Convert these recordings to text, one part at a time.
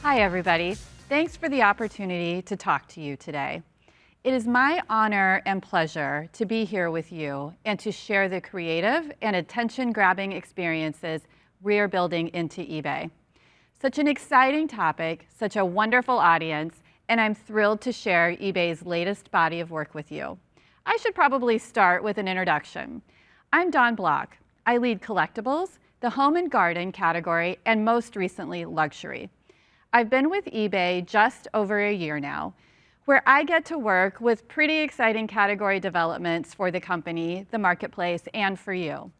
Hi, everybody. Thanks for the opportunity to talk to you today. It is my honor and pleasure to be here with you and to share the creative and attention-grabbing experiences we're building into eBay. Such an exciting topic, such a wonderful audience, and I'm thrilled to share eBay's latest body of work with you. I should probably start with an introduction. I'm Dawn Block. I lead collectibles, the home and garden category, and most recently, luxury. I've been with eBay just over a year now, where I get to work with pretty exciting category developments for the company, the marketplace, and for you.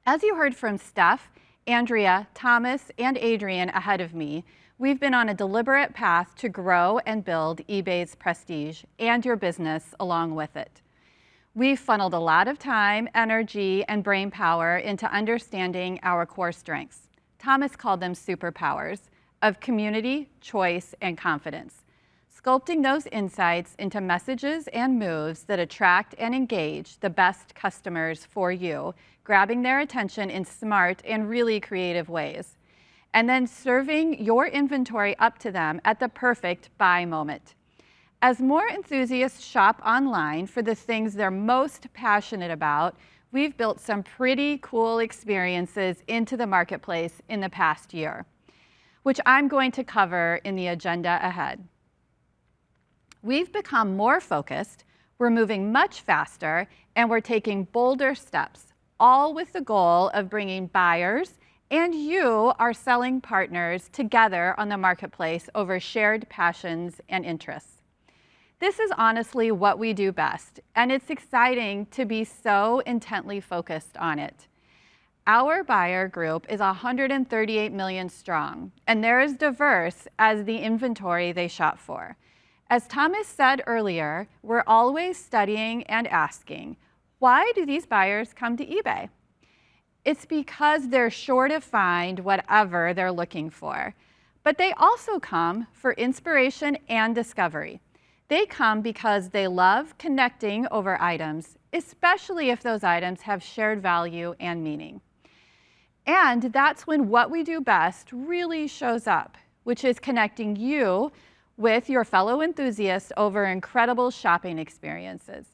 As you heard from Steph, Andrea, Thomas, and Adrian ahead of me, we've been on a deliberate path to grow and build eBay's prestige and your business along with it. We've funneled a lot of time, energy, and brain power into understanding our core strengths. Thomas called them superpowers of community, choice, and confidence. Sculpting those insights into messages and moves that attract and engage the best customers for you, grabbing their attention in smart and really creative ways, and then serving your inventory up to them at the perfect buy moment. As more enthusiasts shop online for the things they're most passionate about, we've built some pretty cool experiences into the marketplace in the past year, which I'm going to cover in the agenda ahead. We've become more focused, we're moving much faster, and we're taking bolder steps, all with the goal of bringing buyers and you, our selling partners, together on the marketplace over shared passions and interests. This is honestly what we do best, and it's exciting to be so intently focused on it. Our buyer group is 138 million strong, and they're as diverse as the inventory they shop for. As Thomas said earlier, we're always studying and asking, why do these buyers come to eBay? It's because they're sure to find whatever they're looking for. But they also come for inspiration and discovery. They come because they love connecting over items, especially if those items have shared value and meaning. And that's when what we do best really shows up, which is connecting you with your fellow enthusiasts over incredible shopping experiences.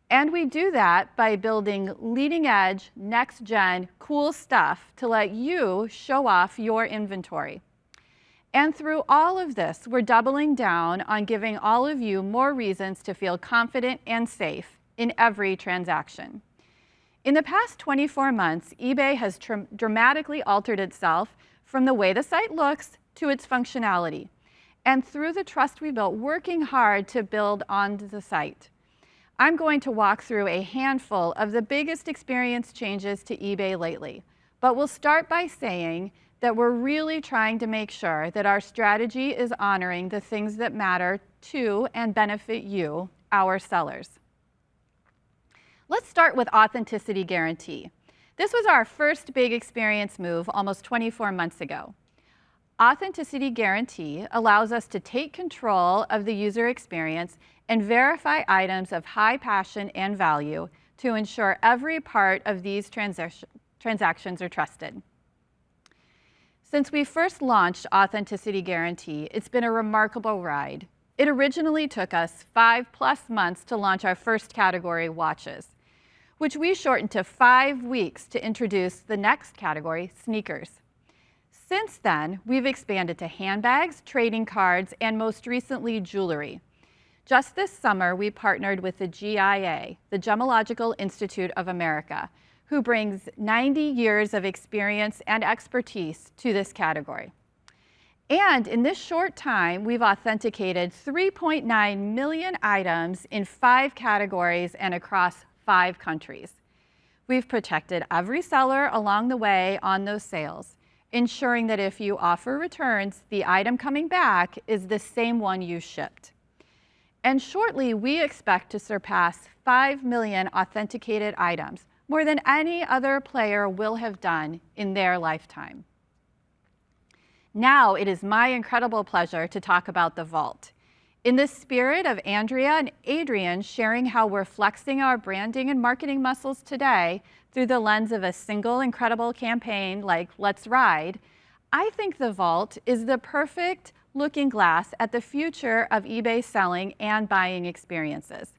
And we do that by building leading-edge, next-gen, cool stuff to let you show off your inventory. And through all of this, we're doubling down on giving all of you more reasons to feel confident and safe in every transaction. In the past 24 months, eBay has dramatically altered itself from the way the site looks to its functionality, and through the trust we built working hard to build on the site. I'm going to walk through a handful of the biggest experience changes to eBay lately, but we'll start by saying that we're really trying to make sure that our strategy is honoring the things that matter to and benefit you, our sellers. Let's start with Authenticity Guarantee. This was our first big experience move almost 24 months ago. Authenticity Guarantee allows us to take control of the user experience and verify items of high passion and value to ensure every part of these transactions are trusted. Since we first launched Authenticity Guarantee, it's been a remarkable ride. It originally took us 5+ months to launch our first category, watches, which we shortened to 5 weeks to introduce the next category, sneakers. Since then, we've expanded to handbags, trading cards, and most recently, jewelry. Just this summer, we partnered with the GIA, the Gemological Institute of America, who brings 90 years of experience and expertise to this category. And in this short time, we've authenticated 3.9 million items in 5 categories and across 5 countries. We've protected every seller along the way on those sales, ensuring that if you offer returns, the item coming back is the same one you shipped. And shortly, we expect to surpass 5 million authenticated items, more than any other player will have done in their lifetime. Now it is my incredible pleasure to talk about the Vault. In the spirit of Andrea and Adrian sharing how we're flexing our branding and marketing muscles today through the lens of a single incredible campaign like Let's Ride, I think the Vault is the perfect looking glass at the future of eBay selling and buying experiences.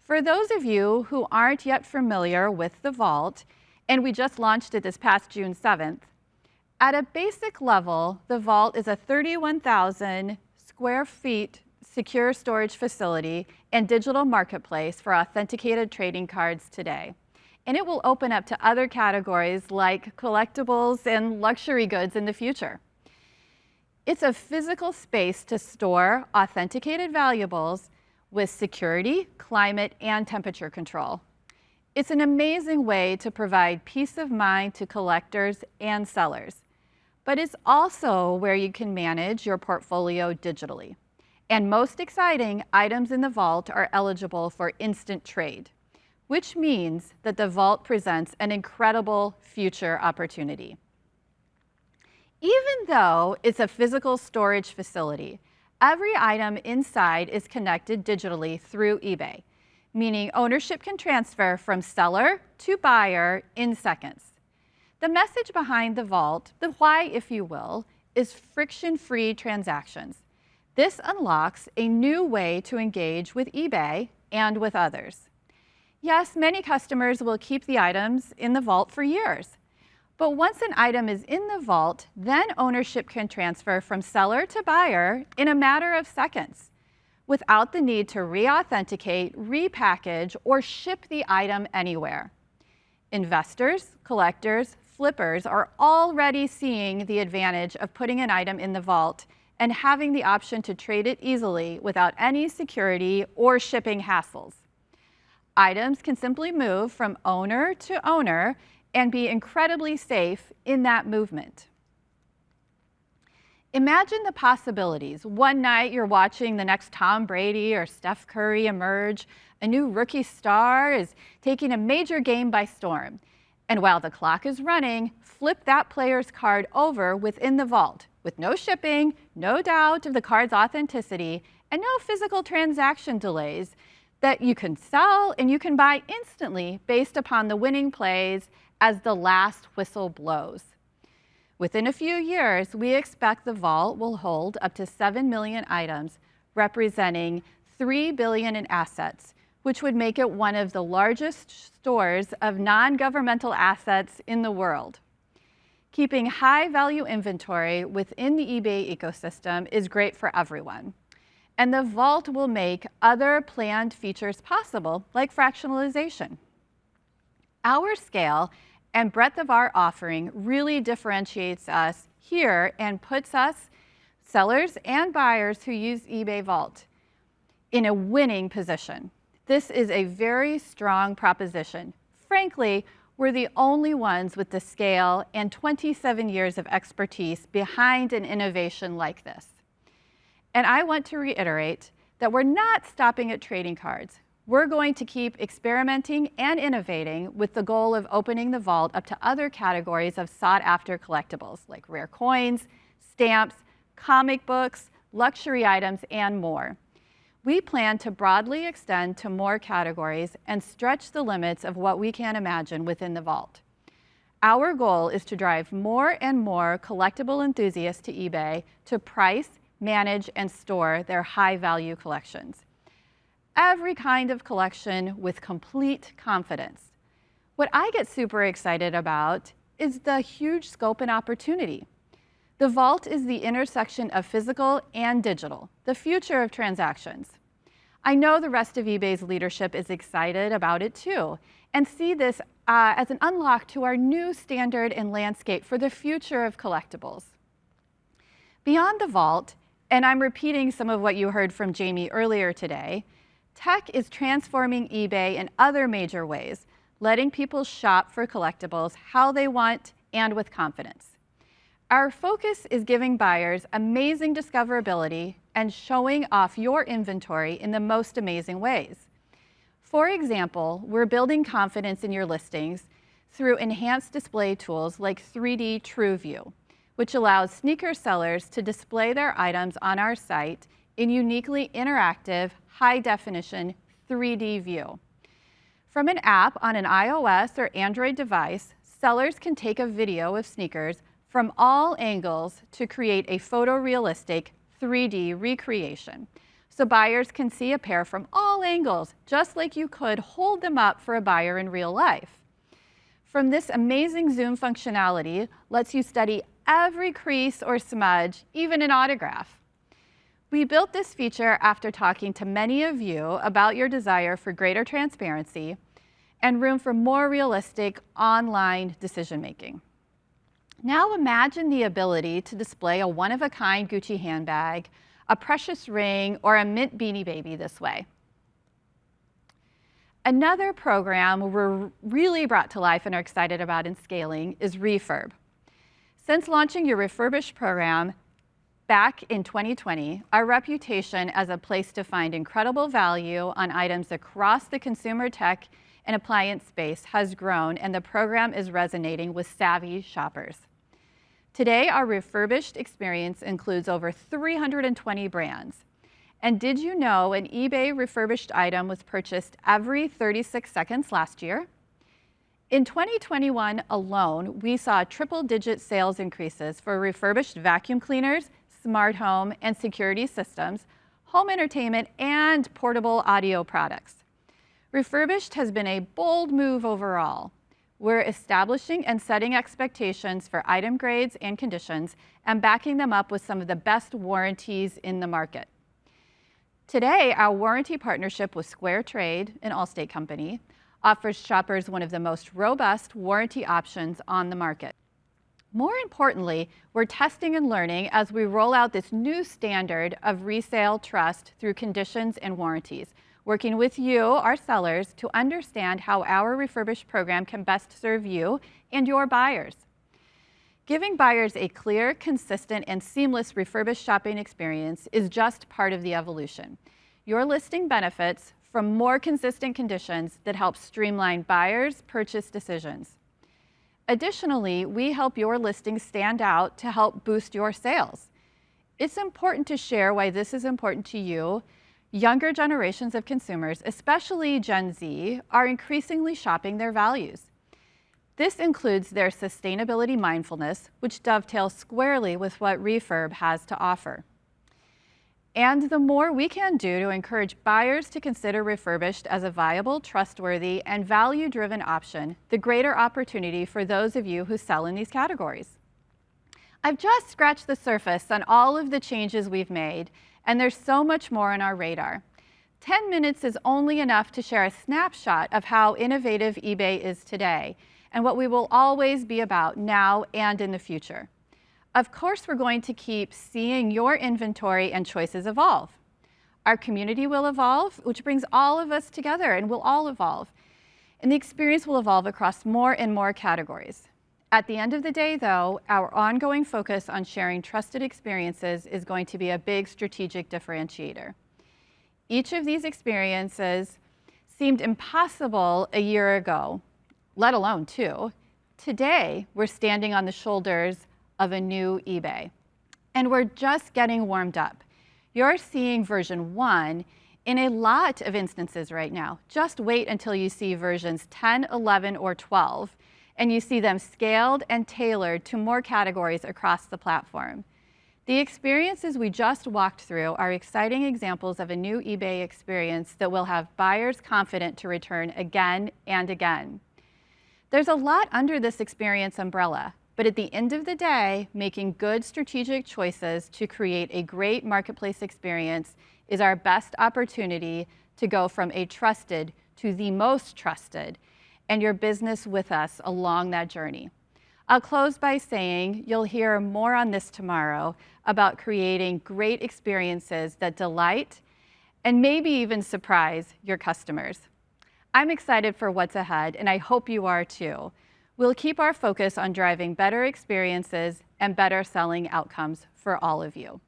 For those of you who aren't yet familiar with the Vault, and we just launched it this past June 7th, at a basic level, the Vault is a 31,000 square feet secure storage facility and digital marketplace for authenticated trading cards today. And it will open up to other categories like collectibles and luxury goods in the future. It's a physical space to store authenticated valuables with security, climate, and temperature control. It's an amazing way to provide peace of mind to collectors and sellers. But it's also where you can manage your portfolio digitally. And most exciting, items in the Vault are eligible for instant trade, which means that the Vault presents an incredible future opportunity. Even though it's a physical storage facility, every item inside is connected digitally through eBay, meaning ownership can transfer from seller to buyer in seconds. The message behind the Vault, the why, if you will, is friction-free transactions. This unlocks a new way to engage with eBay and with others. Yes, many customers will keep the items in the Vault for years. But once an item is in the Vault, then ownership can transfer from seller to buyer in a matter of seconds, without the need to re-authenticate, repackage, or ship the item anywhere. Investors, collectors, flippers are already seeing the advantage of putting an item in the Vault and having the option to trade it easily without any security or shipping hassles. Items can simply move from owner to owner and be incredibly safe in that movement. Imagine the possibilities. One night you're watching the next Tom Brady or Steph Curry emerge. A new rookie star is taking a major game by storm. And while the clock is running, flip that player's card over within the Vault with no shipping, no doubt of the card's authenticity, and no physical transaction delays that you can sell and you can buy instantly based upon the winning plays as the last whistle blows. Within a few years, we expect the Vault will hold up to 7 million items, representing $3 billion in assets, which would make it one of the largest stores of non-governmental assets in the world. Keeping high-value inventory within the eBay ecosystem is great for everyone. And the Vault will make other planned features possible, like fractionalization. Our scale and breadth of our offering really differentiates us here and puts us, sellers and buyers who use eBay Vault, in a winning position. This is a very strong proposition. Frankly, we're the only ones with the scale and 27 years of expertise behind an innovation like this. And I want to reiterate that we're not stopping at trading cards. We're going to keep experimenting and innovating with the goal of opening the Vault up to other categories of sought-after collectibles like rare coins, stamps, comic books, luxury items, and more. We plan to broadly extend to more categories and stretch the limits of what we can imagine within the Vault. Our goal is to drive more and more collectible enthusiasts to eBay to price, manage, and store their high-value collections. Every kind of collection with complete confidence. What I get super excited about is the huge scope and opportunity. The Vault is the intersection of physical and digital, the future of transactions. I know the rest of eBay's leadership is excited about it too, and see this as an unlock to our new standard and landscape for the future of collectibles. Beyond the Vault, and I'm repeating some of what you heard from Jamie earlier today, tech is transforming eBay in other major ways, letting people shop for collectibles how they want and with confidence. Our focus is giving buyers amazing discoverability and showing off your inventory in the most amazing ways. For example, we're building confidence in your listings through enhanced display tools like 3D TrueView, which allows sneaker sellers to display their items on our site in uniquely interactive, high-definition 3D view. From an app on an iOS or Android device, sellers can take a video of sneakers from all angles to create a photorealistic 3D recreation, so buyers can see a pair from all angles, just like you could hold them up for a buyer in real life. From this amazing zoom functionality lets you study every crease or smudge, even an autograph. We built this feature after talking to many of you about your desire for greater transparency and room for more realistic online decision-making. Now imagine the ability to display a one-of-a-kind Gucci handbag, a precious ring, or a mint Beanie Baby this way. Another program we're really brought to life and are excited about in scaling is Refurb. Since launching your Refurbished program back in 2020, our reputation as a place to find incredible value on items across the consumer tech and appliance space has grown, and the program is resonating with savvy shoppers. Today, our Refurbished experience includes over 320 brands. And did you know an eBay refurbished item was purchased every 36 seconds last year? In 2021 alone, we saw triple-digit sales increases for refurbished vacuum cleaners, smart home and security systems, home entertainment, and portable audio products. Refurbished has been a bold move overall. We're establishing and setting expectations for item grades and conditions and backing them up with some of the best warranties in the market. Today, our warranty partnership with Square Trade, an Allstate company, offers shoppers one of the most robust warranty options on the market. More importantly, we're testing and learning as we roll out this new standard of resale trust through conditions and warranties, working with you, our sellers, to understand how our Refurbished program can best serve you and your buyers. Giving buyers a clear, consistent, and seamless refurbished shopping experience is just part of the evolution. Your listing benefits from more consistent conditions that help streamline buyers' purchase decisions. Additionally, we help your listings stand out to help boost your sales. It's important to share why this is important to you. Younger generations of consumers, especially Gen Z, are increasingly shopping their values. This includes their sustainability mindfulness, which dovetails squarely with what Refurb has to offer. And the more we can do to encourage buyers to consider Refurbished as a viable, trustworthy, and value-driven option, the greater opportunity for those of you who sell in these categories. I've just scratched the surface on all of the changes we've made, and there's so much more on our radar. 10 minutes is only enough to share a snapshot of how innovative eBay is today, and what we will always be about now and in the future. Of course, we're going to keep seeing your inventory and choices evolve. Our community will evolve, which brings all of us together, and we'll all evolve. And the experience will evolve across more and more categories. At the end of the day, though, our ongoing focus on sharing trusted experiences is going to be a big strategic differentiator. Each of these experiences seemed impossible a year ago, let alone 2. Today, we're standing on the shoulders of a new eBay. And we're just getting warmed up. You're seeing version 1 in a lot of instances right now. Just wait until you see versions 10, 11, or 12, and you see them scaled and tailored to more categories across the platform. The experiences we just walked through are exciting examples of a new eBay experience that will have buyers confident to return again and again. There's a lot under this experience umbrella. But at the end of the day, making good strategic choices to create a great marketplace experience is our best opportunity to go from a trusted to the most trusted, and your business with us along that journey. I'll close by saying you'll hear more on this tomorrow about creating great experiences that delight and maybe even surprise your customers. I'm excited for what's ahead, and I hope you are too. We'll keep our focus on driving better experiences and better selling outcomes for all of you.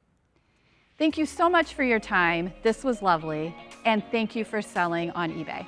Thank you so much for your time. This was lovely. And thank you for selling on eBay.